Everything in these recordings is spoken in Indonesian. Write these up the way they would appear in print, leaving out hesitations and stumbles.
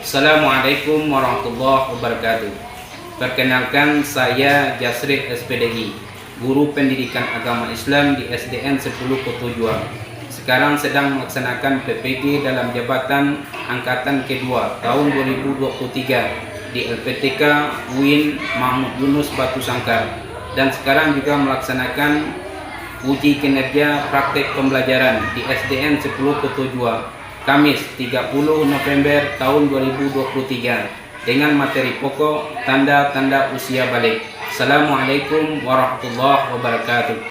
Assalamualaikum warahmatullahi wabarakatuh. Perkenalkan, saya Jasrid SPDI, guru pendidikan agama Islam di SDN 10 Kota. Sekarang sedang melaksanakan PPG dalam jabatan angkatan kedua tahun 2023 di LPTK UIN Mahmud Yunus Batu Sangkar, dan sekarang juga melaksanakan uji kinerja praktek pembelajaran di SDN 10 Kota Kamis 30 November tahun 2023 dengan materi pokok tanda-tanda usia balik. Assalamualaikum warahmatullahi wabarakatuh.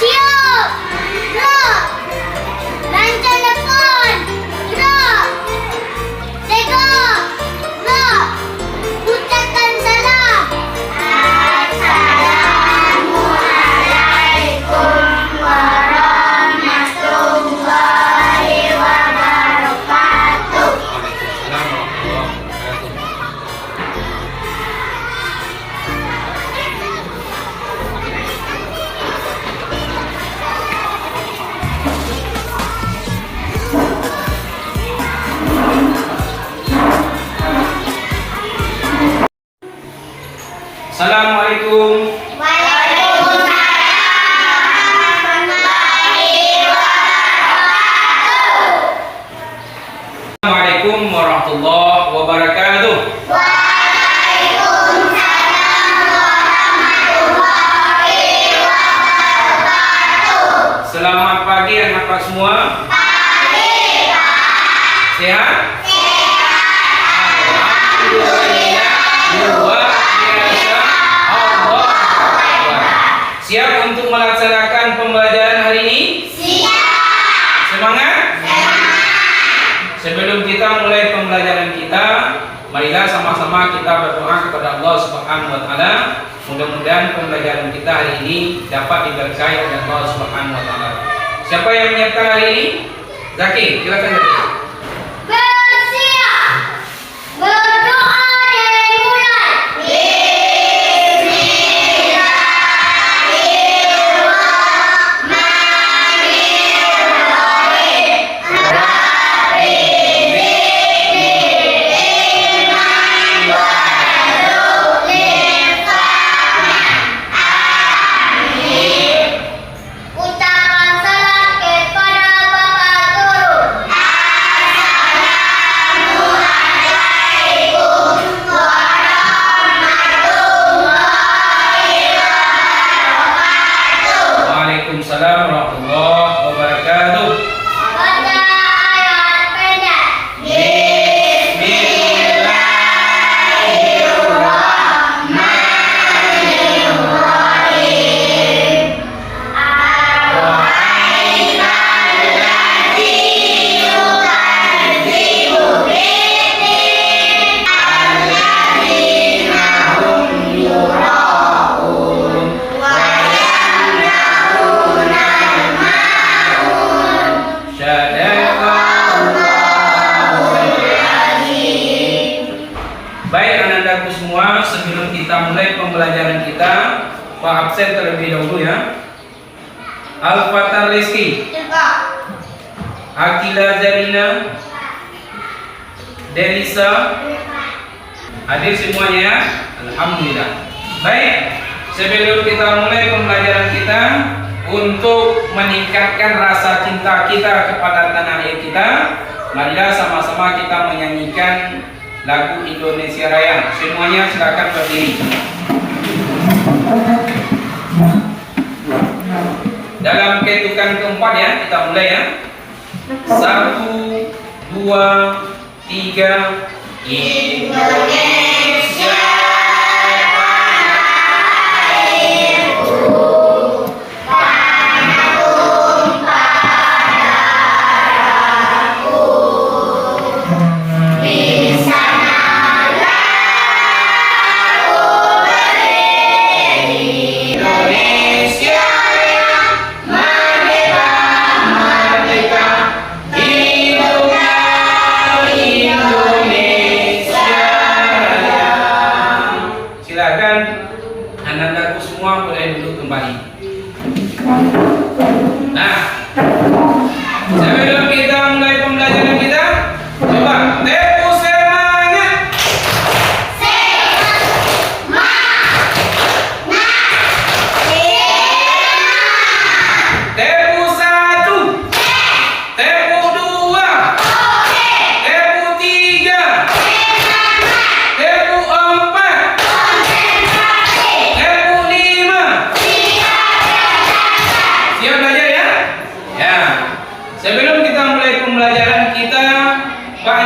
Siap! Gerak! Lancar depan! Gerak! Tegak! Gerak! Ucapkan salam! Assalamualaikum warahmatullahi wabarakatuh. Assalamualaikum. Assalamualaikum warahmatullahi wabarakatuh. Selamat pagi anak-anak semua. Sehat? Alhamdulillah, luar biasa. Allah Akbar. Siap untuk melaksanakan pembelajaran hari ini? Siap. Semangat? Sebelum kita mulai pembelajaran kita, marilah sama-sama kita berdoa kepada Allah Subhanahu wa taala. Mudah-mudahan pembelajaran kita hari ini dapat diberkahi oleh Allah Subhanahu wa taala. Siapa yang menyiapkan hari ini? Zaki, silakan Zaki. Bersiap! Berdoa dimulai! Ucapan salam kepada Bapak Guru. Assalamualaikum warahmatullahi wabarakatuh. Waalaikumsalam warahmatullahi wabarakatuh. Baca ayat pendek. Bismillahirrahmanirrahim. Ar-Rahmanir Rahim. Yukadzibu biddin. Alladzina hum yura'un wa yamna'una al-ma'un. Syadaqallahul azim. Baik anak-anakku semua, sebelum kita mulai pembelajaran kita, Pak absen terlebih dahulu ya. Al-Fatah Rizki, Akila Zarina, Delisa, hadir semuanya ya. Alhamdulillah. Baik, sebelum kita mulai pembelajaran kita, untuk meningkatkan rasa cinta kita kepada tanah air kita, marilah sama-sama kita menyanyikan lagu Indonesia Raya. Semuanya silakan berdiri. Dalam kehidupan keempat ya, kita mulai ya. 1, 2, 3. Indonesia Indonesia yang merdeka, hiduplah Indonesia.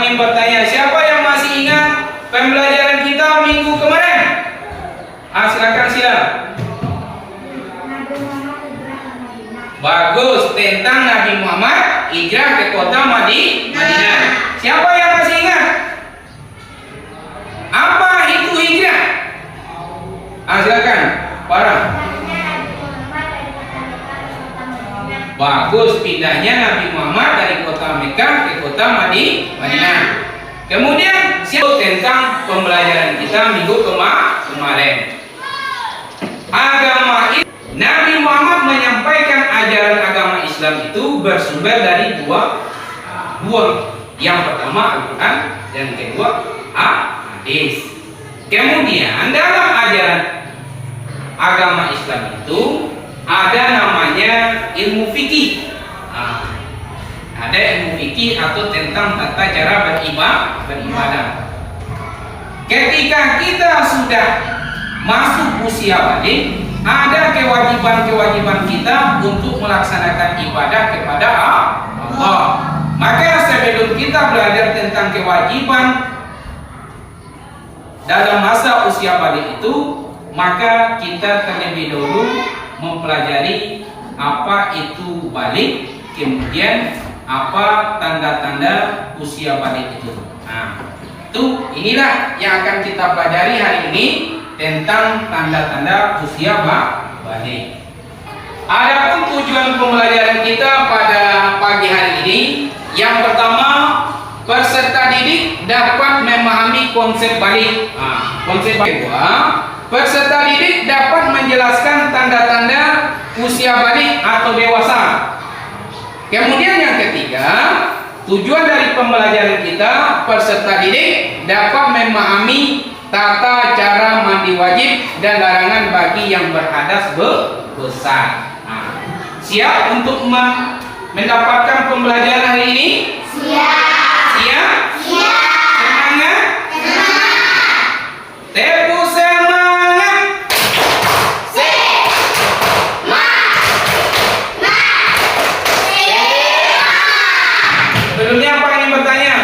ingin bertanya, siapa yang masih ingat pembelajaran kita minggu kemarin? Silakan sila. Bagus, tentang Nabi Muhammad hijrah ke kota Madinah. Siapa yang masih ingat? Apa itu hijrah? Silakan, Farah. Bagus, pindahnya Nabi Muhammad dari kota Mekah ke kota Madinah. Kemudian siapa tentang pembelajaran kita minggu kemarin? Agama Nabi Muhammad menyampaikan ajaran agama Islam itu bersumber dari dua. Yang pertama Al-Quran, dan kedua hadis. Kemudian dalam ajaran agama Islam itu ada namanya ilmu fikih. Ada ilmu fikih atau tentang tata cara beribadah. Ketika kita sudah masuk usia balik, ada kewajiban-kewajiban kita untuk melaksanakan ibadah kepada Allah. Maka sebelum kita belajar tentang kewajiban dalam masa usia balik itu, maka kita terlebih dahulu mempelajari apa itu balik, kemudian apa tanda-tanda usia balik itu. Inilah yang akan kita pelajari hari ini tentang tanda-tanda usia balik. Adapun tujuan pembelajaran kita pada pagi hari ini, yang pertama, peserta didik dapat memahami konsep balik. Konsep balik kedua, peserta didik dapat menjelaskan tanda-tanda usia balik atau dewasa. Kemudian yang ketiga, tujuan dari pembelajaran kita, peserta didik dapat memahami tata cara mandi wajib dan larangan bagi yang berhadas besar. Siap untuk mendapatkan pembelajaran hari ini? Siap? Semangat? Tepu semangat! Sebelumnya apa yang bertanya?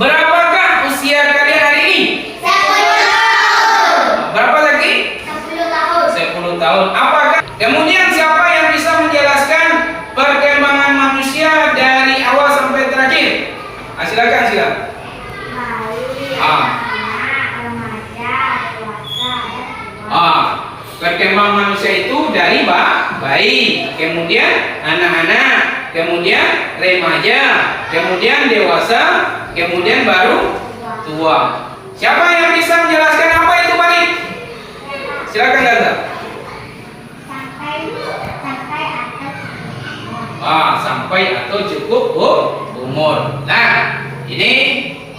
Berapakah usia kalian hari ini? 10. Berapa lagi? 10 tahun. Apakah? Kemudian siapa yang bisa menjelaskan perkembangan manusia dari awal sampai terakhir? Silakan. Perkembangan manusia itu dari bayi, kemudian anak-anak, kemudian remaja, kemudian dewasa, kemudian baru tua. Siapa yang bisa menjelaskan apa itu balik? Silakan Gaza. Sampai atau cukup umur. Nah, ini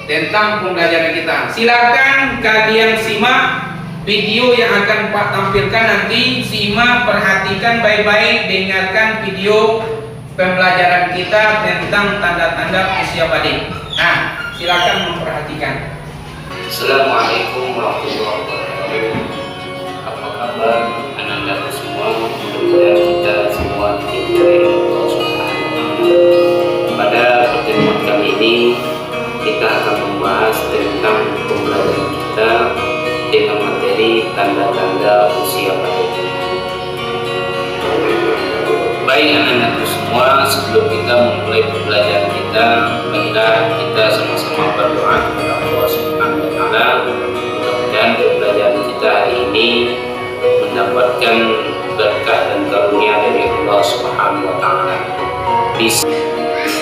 tentang pembelajaran kita. Silakan kalian simak video yang akan Pak tampilkan nanti. Simak, perhatikan baik-baik, dengarkan video pembelajaran kita tentang tanda-tanda usia balik. Nah, silakan memperhatikan. Assalamualaikum warahmatullahi wabarakatuh. Apa kabar anak-anak semua? Mudah-mudahan kita semua diberi Allah Subhanahu wa Ta'ala. Pada pertemuan kali ini kita akan membahas tentang pembelajaran kita dengan materi tanda-tanda usia balik. Baik anak-anak semua, sebelum kita memulai pembelajaran kita, marilah kita sama-sama berdoa kepada Allah Subhanahu wa Ta'ala. Mudah-mudahan pembelajaran kita hari ini mendapatkan berkah dan karunia dari Allah Subhanahu wa Ta'ala.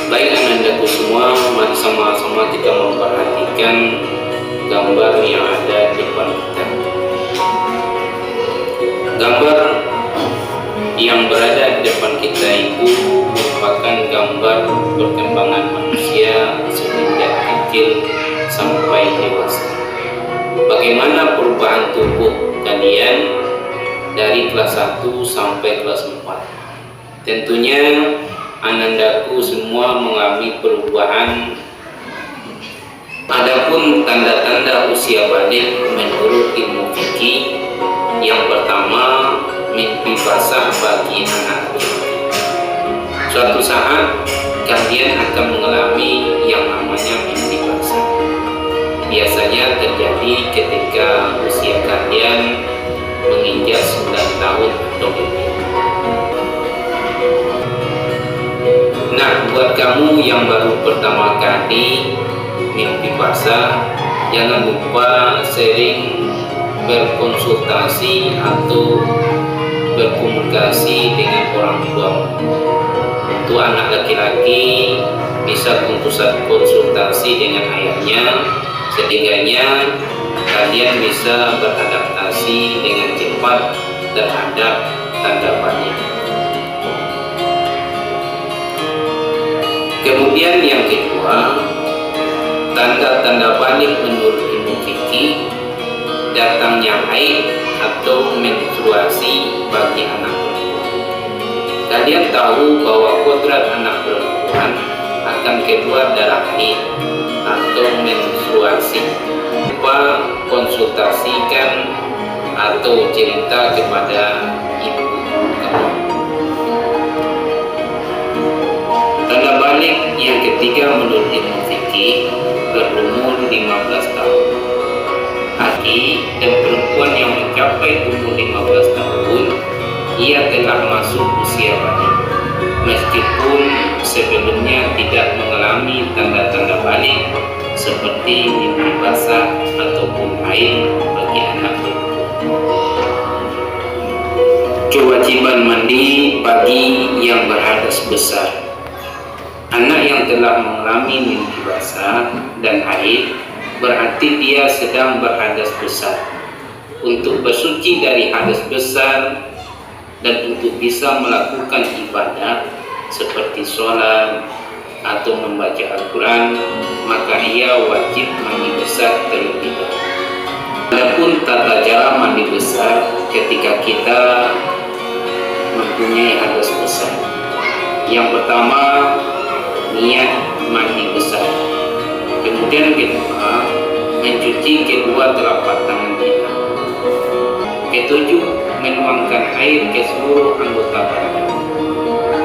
Baik anak-anakku semua, mari sama-sama kita memperhatikan gambar yang ada di depan kita. Gambar yang berada di depan kita itu merupakan gambar perkembangan manusia sejak kecil sampai dewasa. Bagaimana perubahan tubuh kalian dari kelas 1 sampai kelas 4? Tentunya anandaku semua mengalami perubahan. Adapun tanda-tanda usia balik menurut ilmu fikih, yang pertama, mimpi basah bagi anak. Suatu saat kalian akan mengalami yang terjadi ketika usia kalian menginjak 9 tahun atau lebih. Nah, buat kamu yang baru pertama kali mimpi basah, jangan lupa sering berkonsultasi atau berkomunikasi dengan orang tuamu. Untuk anak laki-laki bisa konsultasi dengan ayahnya, setidaknya kalian bisa beradaptasi dengan cepat terhadap tanda panik. Kemudian yang kedua, tanda-tanda panik menurut ilmu fikih, datangnya haid atau menstruasi bagi anak perempuan. Kalian tahu bahwa kodrat anak perempuan akan keluar darah haid atau menstruasi. Lupa konsultasikan atau cerita kepada ibu kamu. Tanda balik yang ketiga menurut ilmu fikih, berumur 15 tahun. Laki dan perempuan yang mencapai umur 15 tahun, ia telah masuk usia balik, meskipun sebelumnya tidak mengalami tanda-tanda balik seperti mimpi basah ataupun haid bagi anak perempuan. Kewajiban mandi bagi yang berhadas besar. Anak yang telah mengalami mimpi basah dan haid berarti dia sedang berhadas besar. Untuk bersuci dari hadas besar dan untuk bisa melakukan ibadah seperti sholat atau membaca Al-Quran, maka ia wajib mandi besar terlebih dahulu. Adapun tata cara mandi besar ketika kita mempunyai hadas besar. Yang pertama, niat mandi besar. Kemudian kedua, mencuci kedua telapak tangan kita. Ketujuh, menuangkan air ke seluruh anggota badan.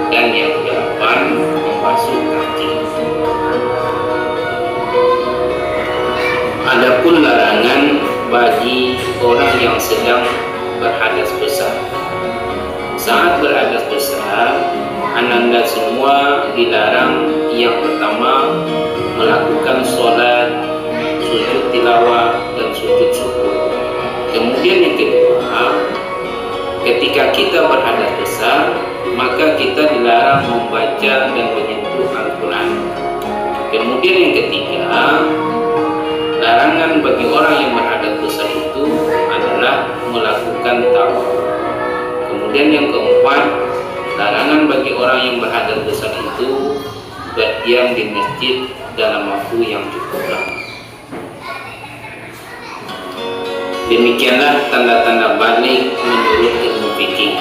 Dan yang kedelapan, membasuh kaki. Adapun larangan bagi orang yang sedang berhadas besar. Saat berhadas besar, ananda semua dilarang. Yang pertama, melakukan sholat, sujud tilawah, dan sujud syukur. Kemudian yang kedua, ketika kita berhadas besar, maka kita dilarang membaca dan menyentuh Al-Quran. Kemudian yang ketiga, larangan bagi orang yang berhadas besar itu adalah melakukan tawaf. Kemudian yang keempat, larangan bagi orang yang berhadas besar itu berdiam di masjid dalam waktu yang cukup lama. Demikianlah tanda-tanda balik menurut ilmu fikih.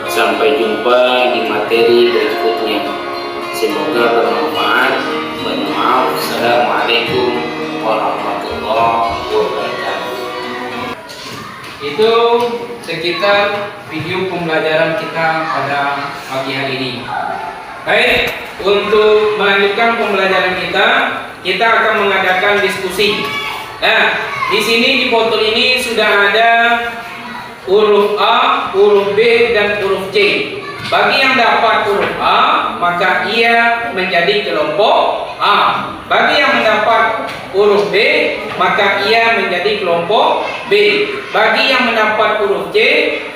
Sampai jumpa di materi berikutnya. Semoga bermanfaat. Mohon maaf. Assalamualaikum warahmatullahi wabarakatuh. Itu sekitar video pembelajaran kita pada pagi hari ini. Baik, untuk melanjutkan pembelajaran kita akan mengadakan diskusi. Nah, di sini di foto ini sudah ada huruf A, huruf B, dan huruf C. Bagi yang dapat huruf A, maka ia menjadi kelompok A. Bagi yang mendapat huruf B, maka ia menjadi kelompok B. Bagi yang mendapat huruf C,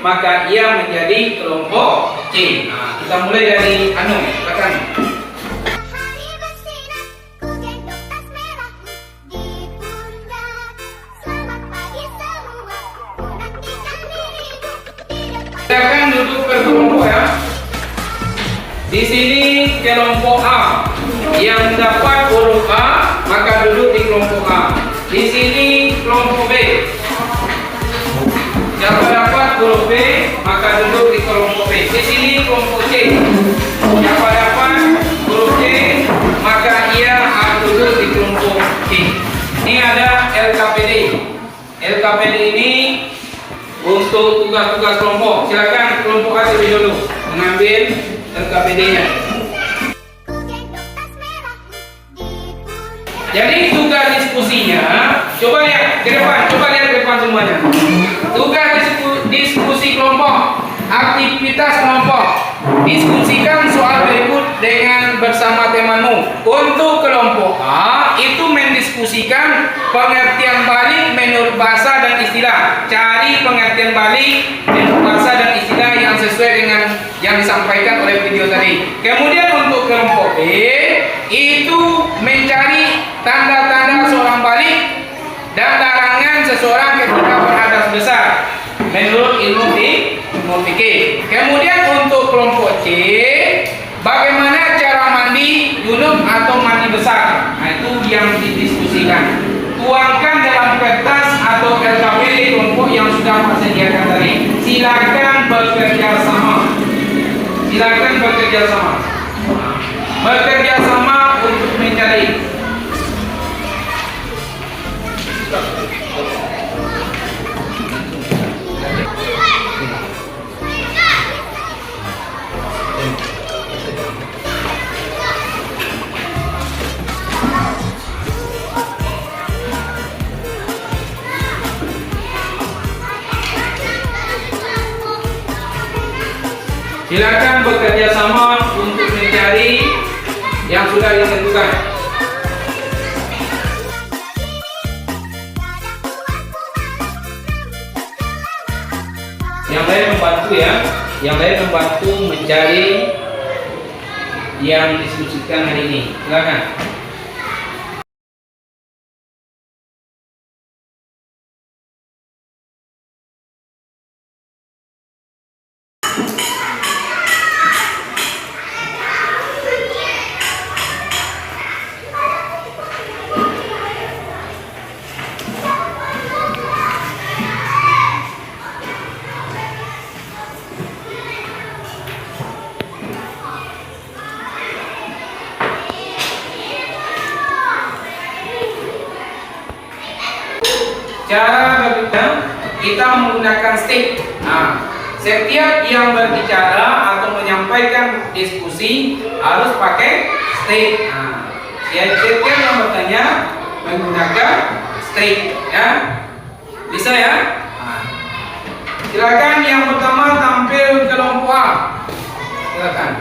maka ia menjadi kelompok C. Nah, kita mulai dari Anu, silakan. Silakan duduk berkelompok ya. Di sini kelompok A yang dapat huruf A maka duduk di kelompok A. Di sini kelompok B. Yang dapat huruf B maka duduk di kelompok B. Di sini kelompok C. Yang dapat huruf C maka ia duduk di kelompok C. Ini ada LKPD. LKPD ini untuk tugas-tugas kelompok. Silakan kelompok A lebih dulu mengambil LKPD-nya. Jadi tugas diskusinya, coba lihat ke depan semuanya. Tugas diskusi kelompok, aktivitas kelompok. Diskusikan soal berikut dengan bersama temanmu. Untuk kelompok A itu mendiskusikan pengertian balik menurut bahasa dan istilah. Cari pengertian balik menurut bahasa dan istilah yang sesuai dengan yang disampaikan oleh video tadi. Kemudian untuk kelompok B itu mencari tanda-tanda seorang balik dan larangan seseorang ketika berhadas besar menurut ilmu fikih. Kemudian untuk kelompok C, bagaimana cara mandi junub atau mandi besar. Nah, itu yang didiskusikan. Tuangkan dalam kertas atau LKPD kelompok yang sudah Pak sediakan tadi. Silakan bekerja sama. Bekerja sama untuk mencari. Silakan bekerja sama untuk mencari yang sudah ditentukan. Yang lain membantu ya, yang lain membantu mencari yang diskusikan hari ini. Silakan. Cara berbicara, kita menggunakan stick. Nah, setiap yang berbicara atau menyampaikan diskusi harus pakai stick. Nah, setiap yang bertanya menggunakan stick, ya. Bisa ya? Nah, silakan yang pertama tampil kelompok A. Silakan.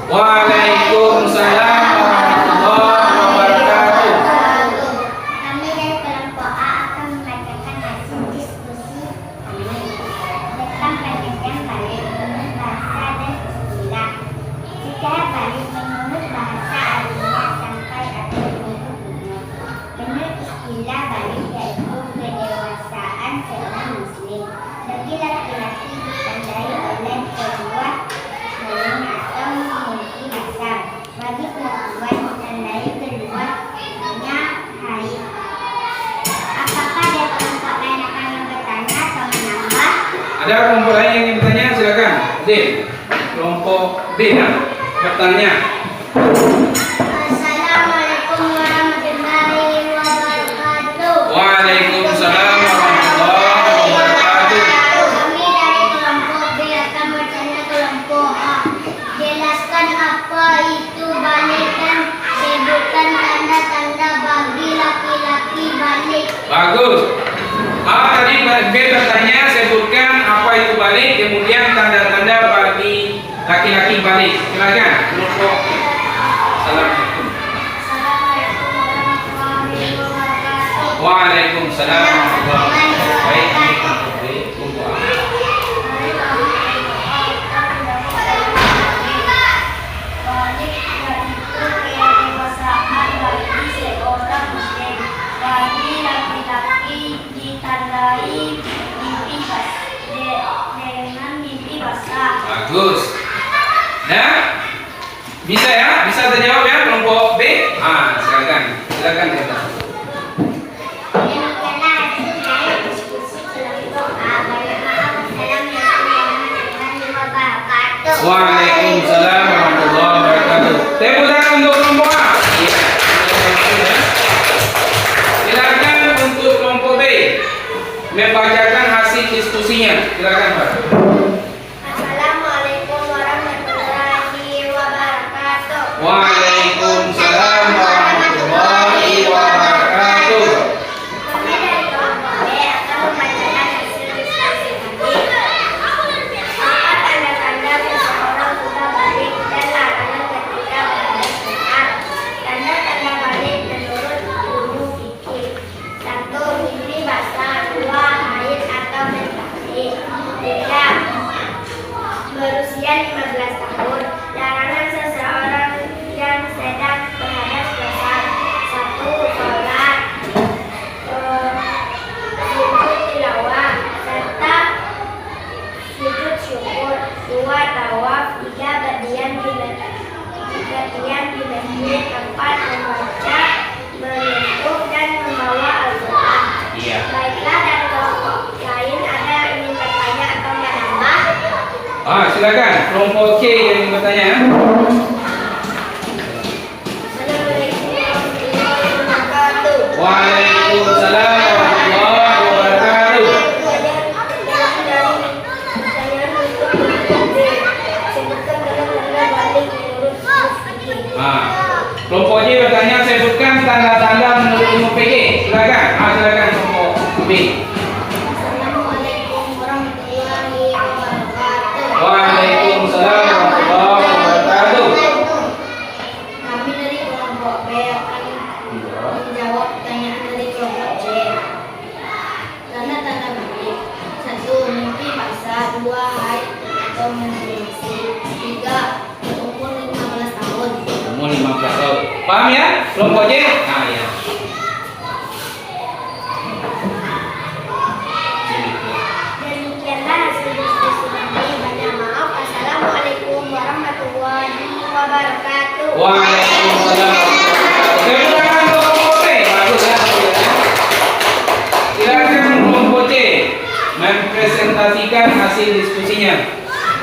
Waalaikumsalam warahmatullahi wabarakatuh. Kami dari kelompok A akan membacakan hasil diskusi tentang pengertian balik menurut bahasa dan istilah. Secara balik menurut bahasa artinya sampai atau berhubungan. Menurut istilah balik yaitu kedewasaan seorang muslim. Bagi laki-laki ditandai oleh kedua kalinya atau memiliki dasar. Bagi perempuan ditandai keduanya haid. Apakah ada kelompok lain akan yang bertanya atau menambah? Ada kelompok lain yang ingin bertanya? Silakan. D. Kelompok B ya. Bertanya. Assalamualaikum warahmatullahi wabarakatuh. Waalaikumsalam warahmatullahi wabarakatuh. Kami dari kelompok B akan bertanya kelompok A. Jelaskan apa itu balik dan sebutkan tanda-tanda bagi laki-laki balik. Bagus. Tadi B bertanya, sebutkan apa itu balik, kemudian tanda-tanda bagi laki-laki balik. Silakan. Kelompok. Assalamualaikum. Assalamualaikum warahmatullahi wabarakatuh. Waalaikumsalam warahmatullahi wabarakatuh. Baik. Baik. Kelompok A. Balik yaitu kedewasaan bagi seorang muslim. Bagi laki-laki ditandai dengan mimpi basah. Bagus. Nah, bisa ya? Bisa terjawab ya kelompok B? Silakan. Silakan ya. Demikianlah hasil dari diskusi kelompok A. Assalamualaikum warahmatullahi wabarakatuh. Waalaikumsalam warahmatullahi wabarakatuh. Tepuk tangan untuk kelompok A. Iya. Silakan untuk kelompok B membacakan hasil diskusinya. Silakan Pak. Assalamualaikum warahmatullahi wabarakatuh. silakan. Kelompok C yang bertanya. Assalamualaikum warahmatullahi wabarakatuh. Waalaikumsalam warahmatullahi wabarakatuh. Kelompok J bertanya, sebutkan tanda-tanda menurut ilmu PG. Silakan. Silakan kelompok B. Assalamualaikum warahmatullahi wabarakatuh. Waalaikumsalam warahmatullahi wabarakatuh. Kami dari kelompok B akan menjawab pertanyaan dari kelompok C. Tanda-tanda balik. 1. Mimpi basah. 2. Haid atau menstruasi. 3. Umur 15 tahun. Umur 15 tahun. Paham ya? Kelompok J? Ya. Demikianlah hasil diskusi kami. Banyak maaf. Assalamualaikum warahmatullahi wabarakatuh. Waalaikumsalam. Silakan kelompok C. Bagus ya. Silakan kelompok C mempresentasikan hasil diskusinya.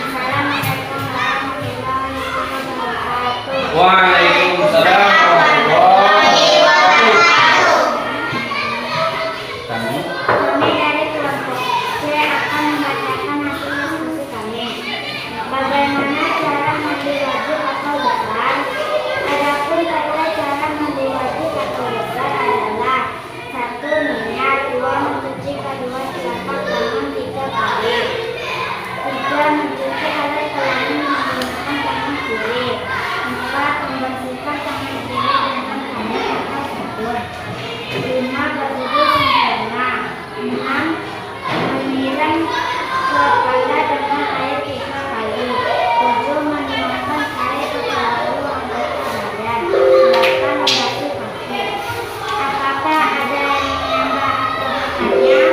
Assalamualaikum warahmatullahi wabarakatuh. Waalaikumsalam warahmatullahi wabarakatuh. Kami Kami dari kelompok C akan membacakan hasil diskusi kami. Bagaimana cara mandi wajib atau besar? Adapun tanda cara mandi wajib atau besar adalah 1. Niat. 2. Mencuci kedua telapak tangan 3 kali. 3. Mencuci alat kelamin menggunakan tangan kiri. 4. Membersihkan tangan kiri dengan air atau sabun. 5. Berwudu sempurna. 6. Menyiram kepala dengan air 3 kali. 7. Menuangkan air ke seluruh anggota badan. 8. Membasuh kaki. Apakah ada yang menambah atau bertanya?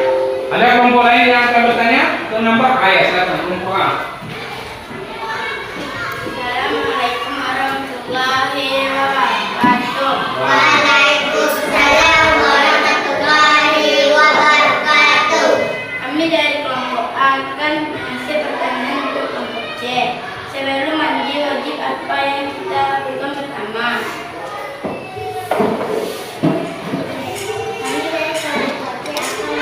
ada kelompok lain yang akan bertanya? Menambah? Ya, silakan kelompok A. Assalamualaikum warahmatullahi wabarakatuh. Waalaikumsalam warahmatullahi wabarakatuh. Kami dari kelompok A akan mengisi pertanyaan untuk kelompok C. Sebelum mandi wajib apa yang kita lakukan pertama? Kami dari kelompok C akan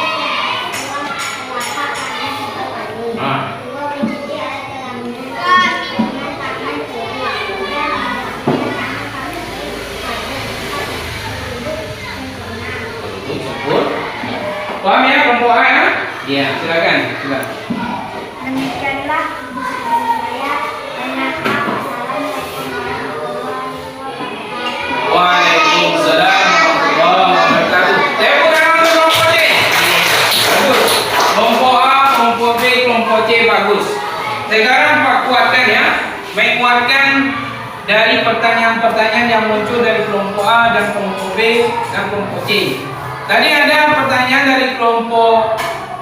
menjawab telapak tangan 3 kali. 2. Mencuci alat kelamin dengan tangan kiri. 3. Membersihkan tangan kaki duduk sempurna. Sempur. Paham ya kelompok A ya? Iya, silakan. Silakan. Demikianlah diskusi saya. Banyak maaf. Assalamualaikum warahmatullahi wabarakatuh. Waalaikumsalam warahmatullahi wabarakatuh. Tepuk tangan untuk kelompok C. Bagus. Kelompok A, kelompok B, kelompok C bagus. Sekarang Pak kuatkan ya. Baik, kuatkan dari pertanyaan-pertanyaan yang muncul dari kelompok A dan kelompok B dan kelompok C. Tadi ada pertanyaan dari kelompok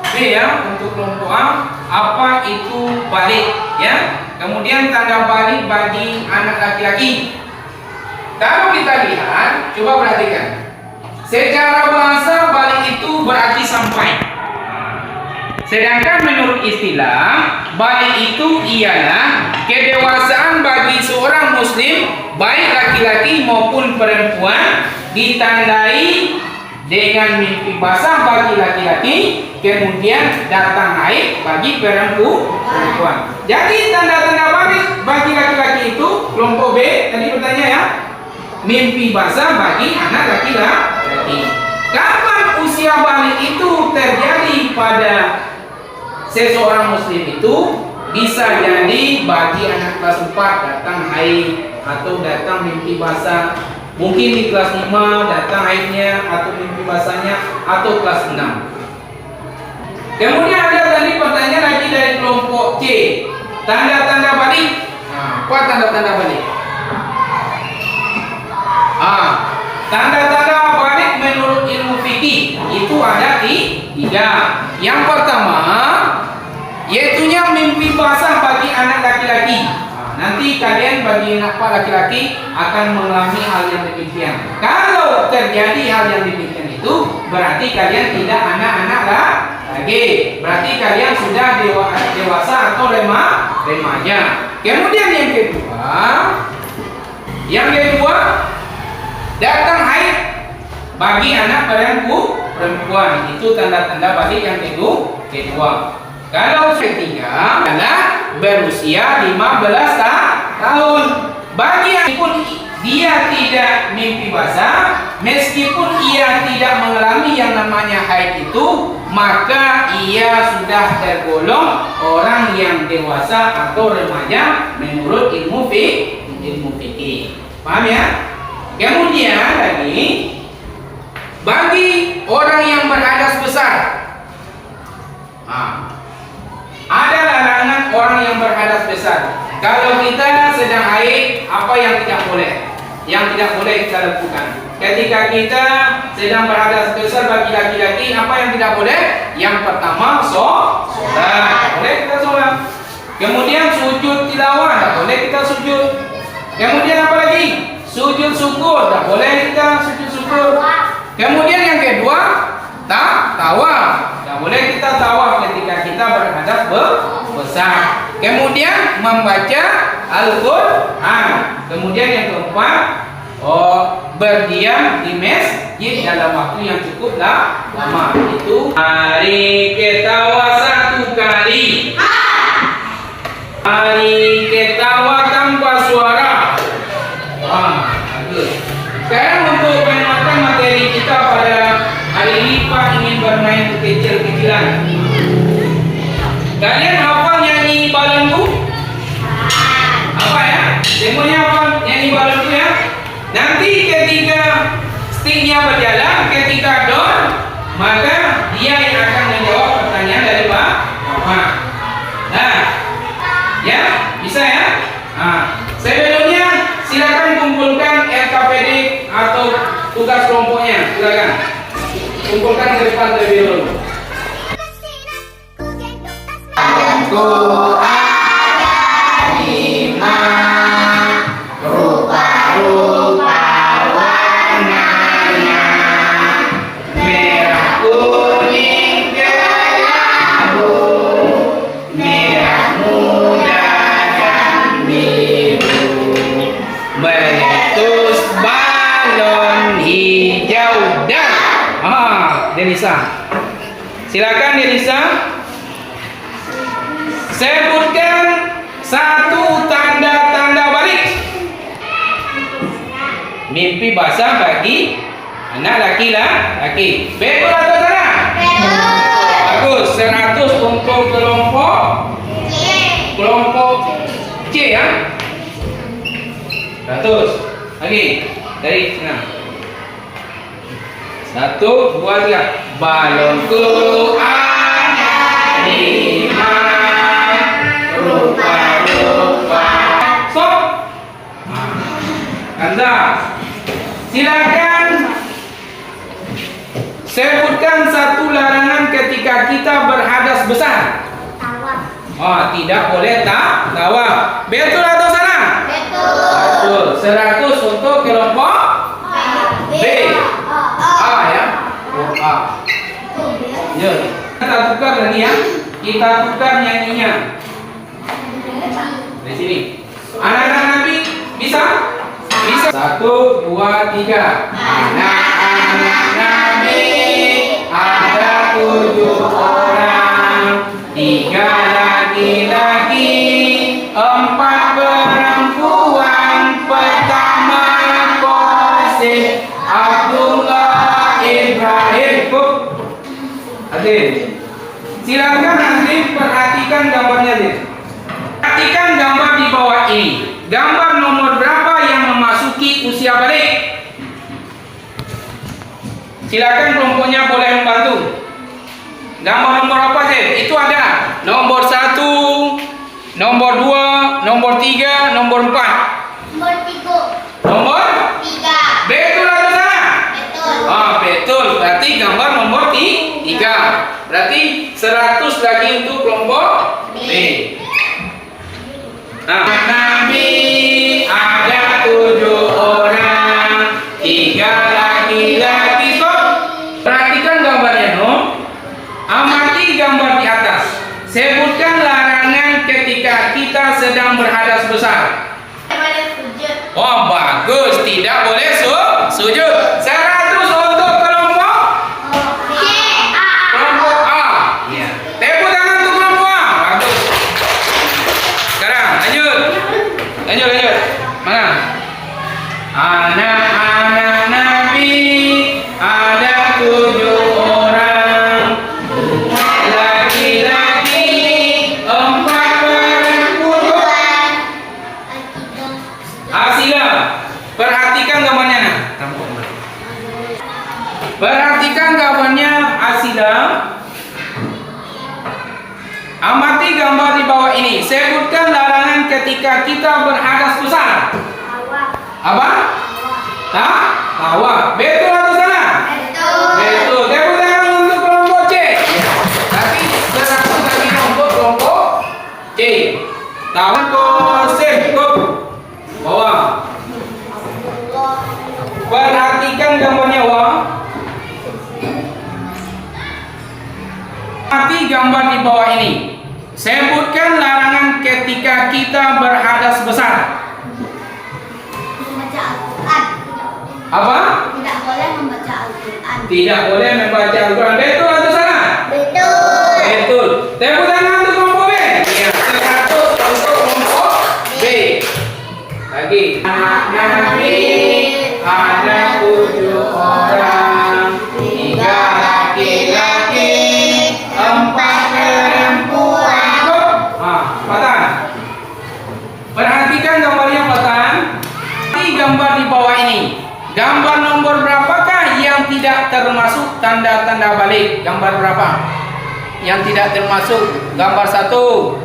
B ya, untuk kelompok A, apa itu balik ya? Kemudian tanda balik bagi anak laki-laki. Kalau kita lihat, coba perhatikan. Secara bahasa balik itu berarti sampai. Sedangkan menurut istilah, balik itu ialah kedewasaan bagi seorang muslim, baik laki-laki maupun perempuan, ditandai dengan mimpi basah bagi laki-laki, kemudian datang haid bagi perempuan. Jadi tanda-tanda balik bagi laki-laki itu, kelompok B tadi bertanya ya, mimpi basah bagi anak laki-laki. Kapan usia balik itu terjadi pada seseorang muslim itu? Bisa jadi bagi anak kelas 4 datang haid atau datang mimpi basah. Mungkin di kelas 5 datang haidnya atau mimpi basahnya, atau kelas 6. Kemudian ada tadi pertanyaan lagi dari kelompok C. Tanda-tanda balik. Apa tanda-tanda balik? Tanda-tanda balik menurut ilmu fikih itu ada 3. Yang pertama, yaitunya mimpi basah bagi anak laki-laki. Nanti kalian bagi anak laki-laki akan mengalami hal yang demikian. Kalau terjadi hal yang demikian itu berarti kalian tidak anak-anak Oke, berarti kalian sudah dewasa atau remaja. Kemudian yang kedua datang haid bagi anak perempuan. Itu tanda-tanda balik yang kedua. Kalau ketiga adalah berusia 15 tahun. Bagi yang pun dia tidak mimpi basah, meskipun ia tidak mengalami yang namanya haid itu, maka ia sudah tergolong orang yang dewasa atau remaja menurut ilmu fikih. Paham ya? Kemudian lagi bagi orang yang berhadas besar, ada larangan orang yang berhadas besar. Kalau kita sedang haid, apa yang tidak boleh? Yang tidak boleh kita lakukan. Ketika kita sedang berhadas besar bagi laki-laki, apa yang tidak boleh? Yang pertama, sholat. Boleh kita sholat. Kemudian sujud tilawah, tak boleh kita sujud. Kemudian apa lagi? Sujud syukur, tak boleh kita sujud syukur. Kemudian yang kedua, tawaf. Tak boleh kita tawaf ketika kita berhadas besar. Kemudian membaca Al-Quran. Kemudian yang keempat, berdiam di masjid dalam waktu yang cukup lama. Itu mari ketawa satu kali. Mari ketawa tanpa suara. Bagus. Sekarang untuk penguatan materi kita pada hari ini, Pak ingin bermain kecil-kecilan. Kalian hafal nyanyi balonku? Apa ya? Semuanya hafal nyanyi balonku ya? Nanti ketika stingnya berjalan, ketika down, maka dia yang akan menjawab pertanyaan dari Bapak. Nah, ya, bisa ya? Sebelumnya silakan kumpulkan RKPD atau tugas kelompoknya, silakan kumpulkan ke depan terlebih dahulu. Aku ada 5 rupa-rupa warnanya, merah, kuning, kelabu, merah muda dan biru, meletus balon hijau dan Denisa, silakan Denisa. Sebutkan satu tanda-tanda balik mimpi basah bagi anak laki-laki. Betul atau salah? Betul. Bagus. 100 untuk kelompok C ya. 100. Lagi dari sana. 1, 2, 3. Balonku ada 5 rupa-rupa. Stop. Anda silakan sebutkan satu larangan ketika kita berhadas besar. Tawaf. Tidak boleh tawaf. Betul atau salah? Betul. 100 untuk kelompok B. A ya. A. Ya. Kita tukar lagi ya. Kita tukar nyanyinya. Di sini. Anak-anak Nabi bisa? Bisa. 1, 2, 3. Anak-anak Nabi ada 7 orang, 3 laki-laki, 4 perempuan. Pertama Qasim, Abdullah, Ibrahim. Adil. Silakan nanti perhatikan gambarnya deh. Perhatikan gambar di bawah ini. Gambar nomor berapa yang memasuki usia balik? Silakan kelompoknya boleh membantu. Gambar nomor apa sih? Itu ada nomor 1, nomor 2, nomor 3, nomor 4. Nomor 3. Nomor 3. betul atau salah? Betul. Betul. Berarti gambar nomor 3. Berarti 100 lagi untuk kelompok B. Nabi ada 7 orang, 3 laki-laki. Perhatikan gambarnya, no. Amati sedang berhadas besar? Boleh sujud. Oh, bagus. Tidak boleh sujud. 100 untuk kelompok kelompok A. Ya. Tepuk tangan untuk kelompok A. Bagus. Sekarang lanjut. Lanjut. Mana? Anak-anak Nabi ada 7 orang, laki-laki 4 perempuan. Asila, perhatikan gambarnya. Nah. Perhatikan gambarnya, Asila. Amati gambar di bawah ini. Sebutkan larangan ketika kita berhadas besar. Apa? Tawa. Betul atau salah? Betul. Tepuk tangan untuk kelompok C. Tapi 100 lagi untuk kelompok C. Tawa kosip bawah. Perhatikan gambarnya, wah. Amati gambar di bawah ini. Sebutkan larangan ketika kita berhadas besar. Membaca Al-Quran. Apa? Tidak boleh membaca Al-Quran. Tidak boleh membaca Al-Quran. Betul atau salah? Betul. Betul. Tepuk tangan untuk kelompok B. Ya, 100 untuk kelompok B. Lagi. Anak Nabi ada 7 orang, 3 laki-laki, 4 perempuan. Patan. Perhatikan gambarnya, Patan. Ini gambar di bawah ini. Gambar nomor berapakah yang tidak termasuk tanda-tanda balik? Gambar berapa? Yang tidak termasuk. Gambar 1,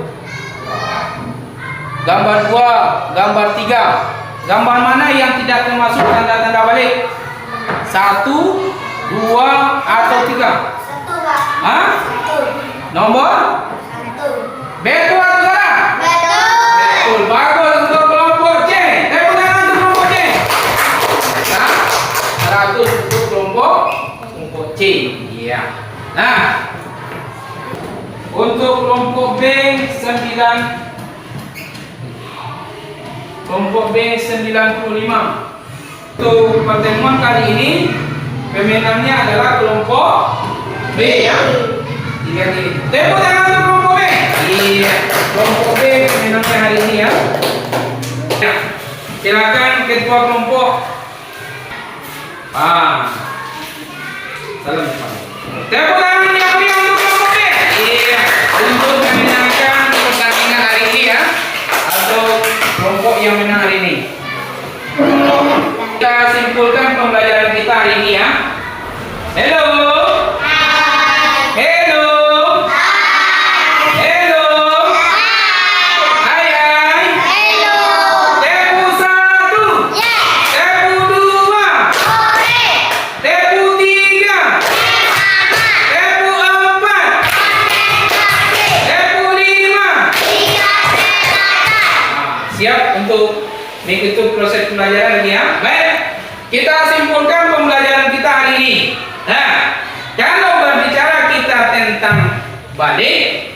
gambar 2, gambar 3. Gambar mana yang tidak termasuk tanda-tanda balik? 1, 2, atau 3? 1, Pak. Hah? 1. Nomor? 1. Betul atau salah? Betul. Betul. Bagus untuk kelompok C. Tepuk tangan untuk kelompok C. Nah, 100 untuk kelompok C. Iya. Nah, untuk kelompok B 9. Kelompok B 95. Untuk pertemuan kali ini pemenangnya adalah kelompok B ya. Tiga ini. Tepuk tangan untuk kelompok B. Iya. Kelompok B pemenangnya hari ini ya. Ya. Silakan ketua kelompok. Salam. Tepuk tangan yang meriah untuk kelompok B. Iya. Untuk memenangkan pertandingan hari ini ya. Atau kelompok yang menang hari ini. Kita simpulkan pembelajaran kita hari ini ya. Hello. Hello. Hello. Hai hai. Hello. Tepu 1. Yes. Tepu 2. Sore. Tepu 3. Tepu 4. Tepu 5. Siap untuk mengikuti proses pembelajaran ini ya. Baik, kita simpulkan pembelajaran kita hari ini. Nah, kalau berbicara kita tentang balik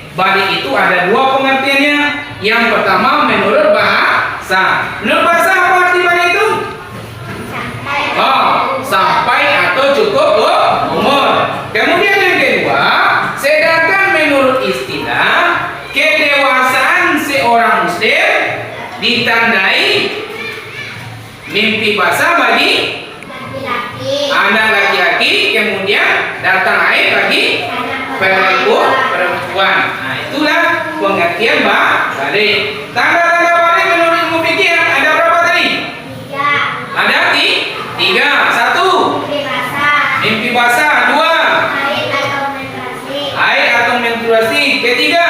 itu ada 2 pengertiannya. Yang pertama menurut bahasa. Menurut bahasa apa arti balik itu? Sampai atau cukup umur. Kemudian yang kedua, sedangkan menurut istilah kedewasaan seorang muslim ditandai mimpi basah bagi Laki-laki. anak laki-laki, kemudian datang air bagi perempuan. Nah, itulah pengertian balik. Tanda-tanda balik menurut ilmu fikih ada berapa tadi? 3. Ada 3. 1. Mimpi basah. 2. Haid atau menstruasi. Air atau menstruasi. Ketiga,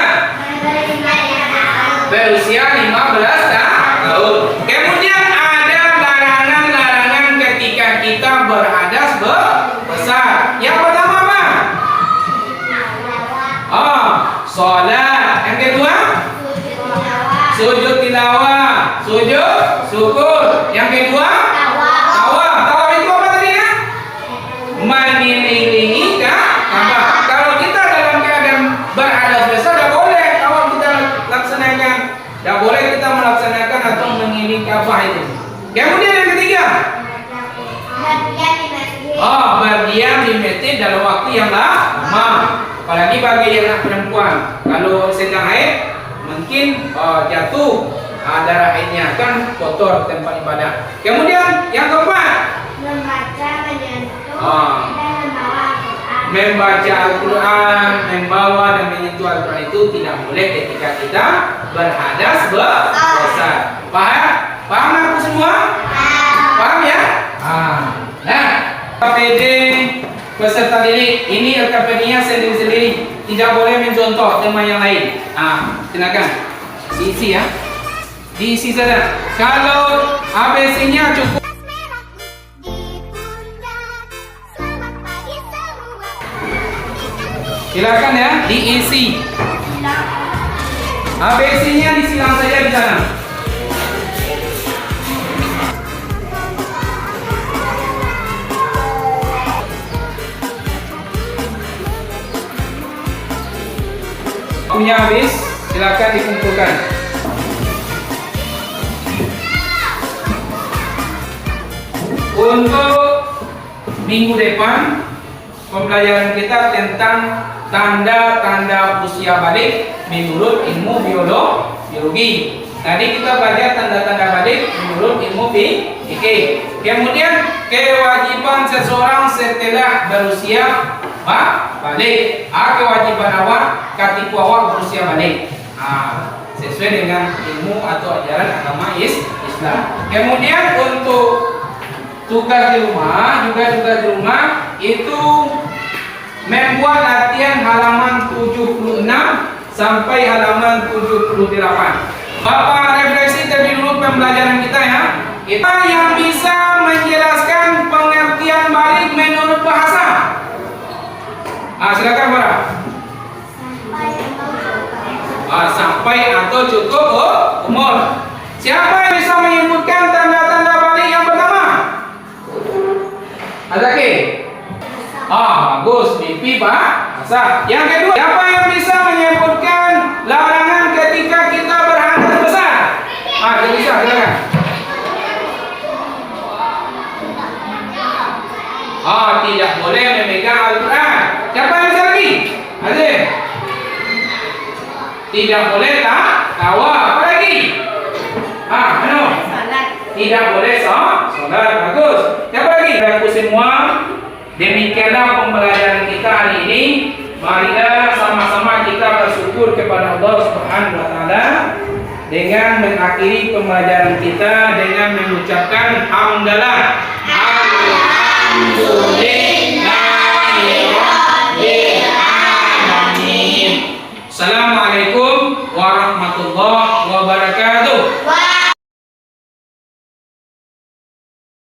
berusia 15 tahun. Kemudian ada larangan-larangan ketika kita berhadas besar. Yang pertama apa? Sholat. Yang kedua, sujud tilawah, sujud syukur. Yang kedua, tawaf. Tawaf itu apa tadi ya? Mengelilingi Ka'bah. Kalau kita dalam keadaan berhadas besar, tidak boleh tawaf kita laksanakan. Tidak boleh boleh kita melaksanakan atau mengiring Ka'bah itu. Kemudian yang ketiga, berdiam di masjid. berdiam di masjid dalam waktu yang lama. Apalagi bagi yang anak perempuan, kalau sedang haid mungkin jatuh darah haidnya, kan kotor tempat ibadah. Kemudian yang keempat, Membaca, menyentuh, dan membawa Al-Quran. membaca Al-Quran, membawa dan menyentuh Al-Quran itu tidak boleh ketika kita berhadas besar. Paham aku semua? Paham ya? Nah, KPD peserta didik ini LKPD-nya sendiri-sendiri, tidak boleh mencontoh teman yang lain. Silakan diisi ya, diisi saja. Kalau ABC-nya cukup. Silakan ya, diisi. ABC-nya disilang saja di sana. Waktunya habis, silakan dikumpulkan. Untuk minggu depan pembelajaran kita tentang tanda-tanda usia balik menurut ilmu biologi. Tadi kita belajar tanda-tanda balik menurut ilmu fikih. Kemudian kewajiban seseorang setelah berusia balik. Kewajiban awak ketika awak berusia balik. Sesuai dengan ilmu atau ajaran agama Islam. Kemudian untuk tugas di rumah, itu membuat latihan halaman 76 sampai halaman 78. Bapak refleksi terlebih dulu pembelajaran kita ya. Kita yang bisa menjelaskan pengertian balik menurut bahasa. Silakan Bara. Sampai atau cukup umur. Siapa yang bisa menyebutkan tanda-tanda balik yang pertama? Azaki. Bagus, mimpi basah. Yang kedua, siapa yang bisa menyebutkan larangan ketika kita berhadas besar? Bisa, silakan. Tidak boleh memegang Al-Quran. Siapa yang bisa lagi? Azim. Tidak boleh tawa. Apa lagi? Tidak boleh sholat. Bagus. Siapa lagi? Aku semua. Demikianlah pembelajaran kita hari ini. Marilah sama-sama kita bersyukur kepada Allah Subhanahu wa taala dengan mengakhiri pembelajaran kita dengan mengucapkan hamdalah. Alhamdulillah.